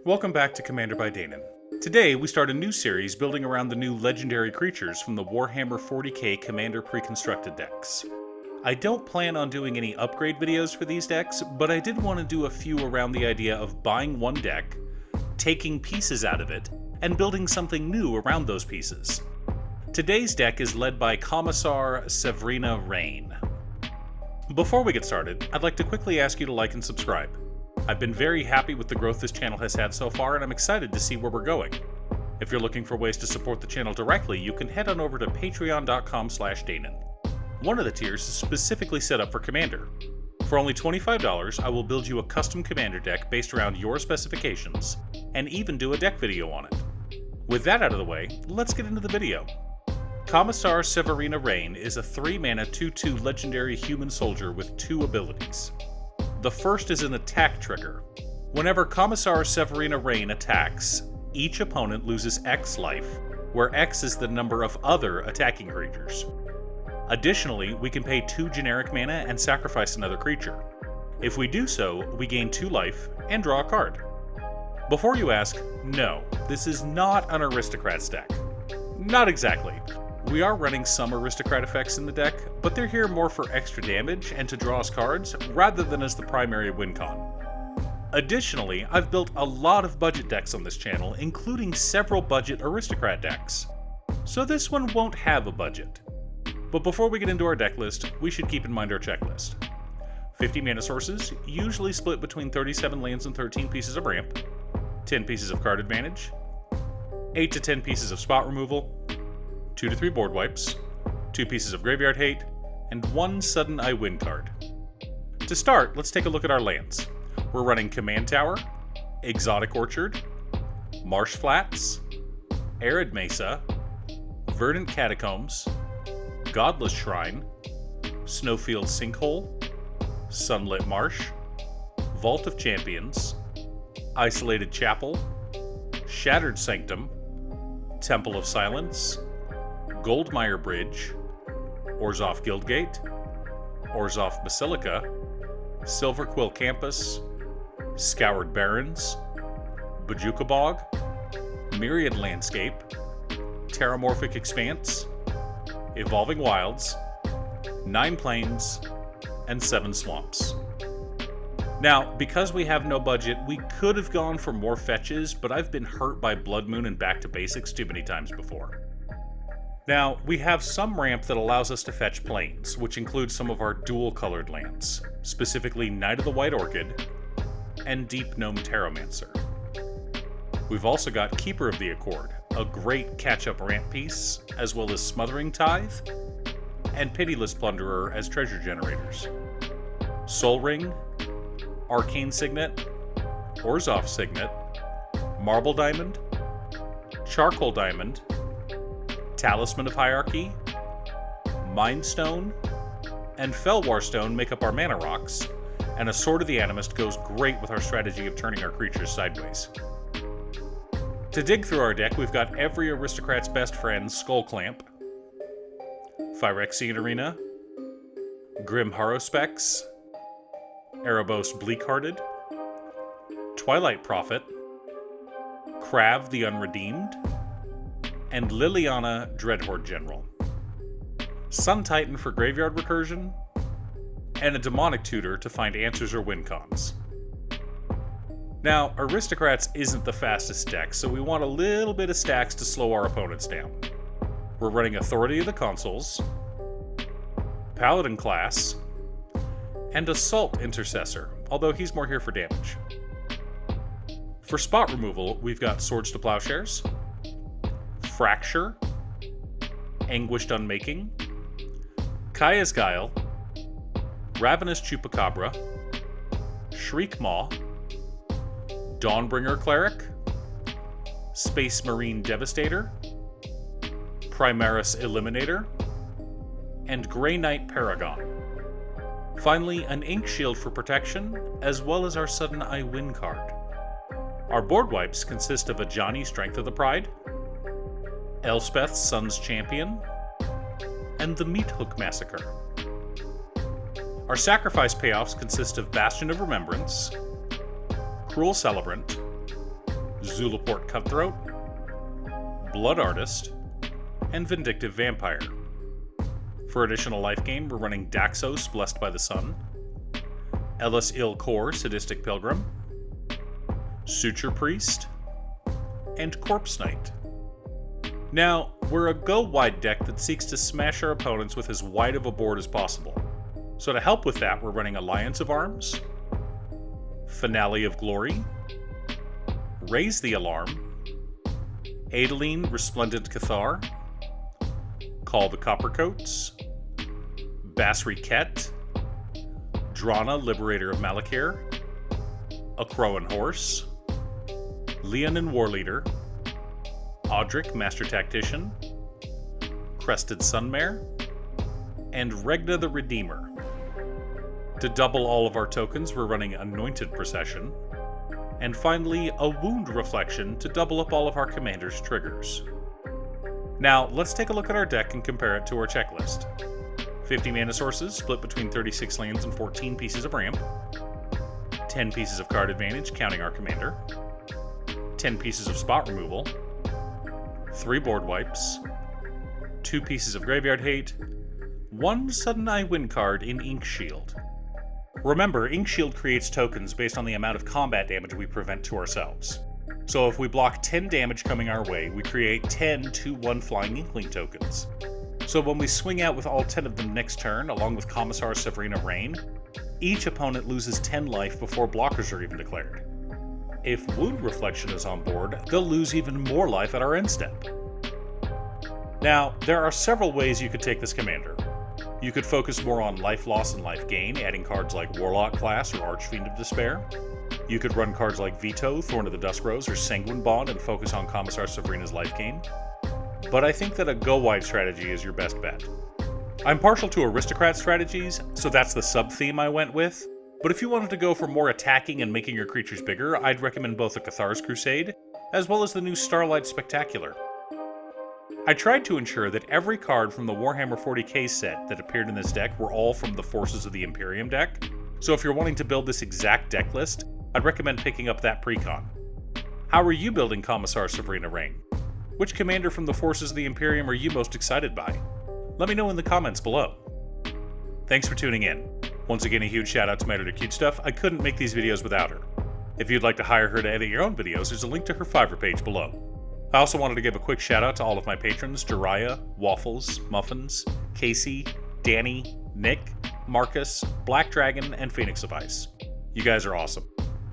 Welcome back to Commander by Danon. Today, we start a new series building around the new legendary creatures from the Warhammer 40k Commander pre-constructed decks. I don't plan on doing any upgrade videos for these decks, but I did want to do a few around the idea of buying one deck, taking pieces out of it, and building something new around those pieces. Today's deck is led by Commissar Severina Raine. Before we get started, I'd like to quickly ask you to like and subscribe. I've been very happy with the growth this channel has had so far, and I'm excited to see where we're going. If you're looking for ways to support the channel directly, you can head on over to patreon.com/Danon. One of the tiers is specifically set up for Commander. For only $25, I will build you a custom Commander deck based around your specifications, and even do a deck video on it. With that out of the way, let's get into the video. Commissar Severina Raine is a 3-mana 2/2 legendary human soldier with 2 abilities. The first is an attack trigger. Whenever Commissar Severina Raine attacks, each opponent loses X life, where X is the number of other attacking creatures. Additionally, we can pay 2 generic mana and sacrifice another creature. If we do so, we gain 2 life and draw a card. Before you ask, no, this is not an Aristocrats deck. Not exactly. We are running some Aristocrat effects in the deck, but they're here more for extra damage and to draw us cards, rather than as the primary win con. Additionally, I've built a lot of budget decks on this channel, including several budget Aristocrat decks. So this one won't have a budget. But before we get into our deck list, we should keep in mind our checklist. 50 mana sources, usually split between 37 lands and 13 pieces of ramp, 10 pieces of card advantage, 8 to 10 pieces of spot removal, 2 to 3 board wipes, 2 pieces of graveyard hate, and 1 sudden I win card. To start, let's take a look at our lands. We're running Command Tower, Exotic Orchard, Marsh Flats, Arid Mesa, Verdant Catacombs, Godless Shrine, Snowfield Sinkhole, Sunlit Marsh, Vault of Champions, Isolated Chapel, Shattered Sanctum, Temple of Silence, Goldmire Bridge, Orzhov Guildgate, Orzhov Basilica, Silver Quill Campus, Scoured Barrens, Bajuka Bog, Myriad Landscape, Terramorphic Expanse, Evolving Wilds, 9 Plains, and 7 Swamps. Now, because we have no budget, we could have gone for more fetches, but I've been hurt by Blood Moon and Back to Basics too many times before. Now, we have some ramp that allows us to fetch plains, which includes some of our dual-colored lands, specifically Knight of the White Orchid and Deep Gnome Terromancer. We've also got Keeper of the Accord, a great catch-up ramp piece, as well as Smothering Tithe and Pitiless Plunderer as treasure generators. Soul Ring, Arcane Signet, Orzhov Signet, Marble Diamond, Charcoal Diamond, Talisman of Hierarchy, Mind Stone, and Felwar Stone make up our mana rocks, and a Sword of the Animist goes great with our strategy of turning our creatures sideways. To dig through our deck, we've got every Aristocrat's best friend, Skull Clamp, Phyrexian Arena, Grim Harrowspecs, Erebos Bleakhearted, Twilight Prophet, Krav the Unredeemed, and Liliana Dreadhorde General, Sun Titan for graveyard recursion, and a Demonic Tutor to find answers or win cons. Now, Aristocrats isn't the fastest deck, so we want a little bit of stacks to slow our opponents down. We're running Authority of the Consuls, Paladin class, and Assault Intercessor, although he's more here for damage. For spot removal, we've got Swords to Plowshares, Fracture, Anguished Unmaking, Kaya's Guile, Ravenous Chupacabra, Shriek Maw, Dawnbringer Cleric, Space Marine Devastator, Primaris Eliminator, and Grey Knight Paragon. Finally, an Ink Shield for protection, as well as our Sudden I Win card. Our board wipes consist of Ajani Strength of the Pride, Elspeth Sun's Champion, and the Meat Hook Massacre. Our sacrifice payoffs consist of Bastion of Remembrance, Cruel Celebrant, Zulaport Cutthroat, Blood Artist, and Vindictive Vampire. For additional life gain, we're running Daxos, Blessed by the Sun, Ellis Il-Kor, Sadistic Pilgrim, Suture Priest, and Corpse Knight. Now, we're a GoWide deck that seeks to smash our opponents with as wide of a board as possible. So to help with that, we're running Alliance of Arms, Finale of Glory, Raise the Alarm, Adeline Resplendent Cathar, Call the Coppercoats, Basri Ket, Drana Liberator of Malakir, A Crowan Horse, Leonin Warleader, Audric Master Tactician, Crested Sunmare, and Regna the Redeemer. To double all of our tokens, we're running Anointed Procession, and finally a Wound Reflection to double up all of our commander's triggers. Now, let's take a look at our deck and compare it to our checklist. 50 mana sources, split between 36 lands and 14 pieces of ramp, 10 pieces of card advantage, counting our commander, 10 pieces of spot removal, 3 board wipes, 2 pieces of graveyard hate, 1 Sudden Eye Win card in Ink Shield. Remember, Ink Shield creates tokens based on the amount of combat damage we prevent to ourselves. So if we block 10 damage coming our way, we create 10 2/1 Flying Inkling tokens. So when we swing out with all 10 of them next turn, along with Commissar, Severina, Raine, each opponent loses 10 life before blockers are even declared. If Wound Reflection is on board, they'll lose even more life at our end step. Now, there are several ways you could take this commander. You could focus more on life loss and life gain, adding cards like Warlock Class or Archfiend of Despair. You could run cards like Veto, Thorn of the Duskrose, or Sanguine Bond and focus on Commissar Severina's life gain. But I think that a go-wide strategy is your best bet. I'm partial to Aristocrat strategies, so that's the sub-theme I went with. But if you wanted to go for more attacking and making your creatures bigger, I'd recommend both the Cathar's Crusade, as well as the new Starlight Spectacular. I tried to ensure that every card from the Warhammer 40k set that appeared in this deck were all from the Forces of the Imperium deck, so if you're wanting to build this exact deck list, I'd recommend picking up that precon. How are you building Commissar Severina Raine? Which commander from the Forces of the Imperium are you most excited by? Let me know in the comments below. Thanks for tuning in. Once again, a huge shout out to my editor Cute Stuff. I couldn't make these videos without her. If you'd like to hire her to edit your own videos, there's a link to her Fiverr page below. I also wanted to give a quick shout out to all of my patrons: Jiraiya, Waffles, Muffins, Casey, Danny, Nick, Marcus, Black Dragon, and Phoenix of Ice. You guys are awesome.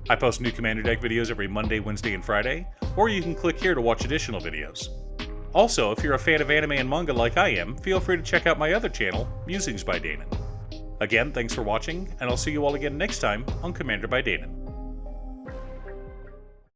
I post new Commander Deck videos every Monday, Wednesday, and Friday, or you can click here to watch additional videos. Also, if you're a fan of anime and manga like I am, feel free to check out my other channel, Musings by Danon. Again, thanks for watching, and I'll see you all again next time on Commander by Danon.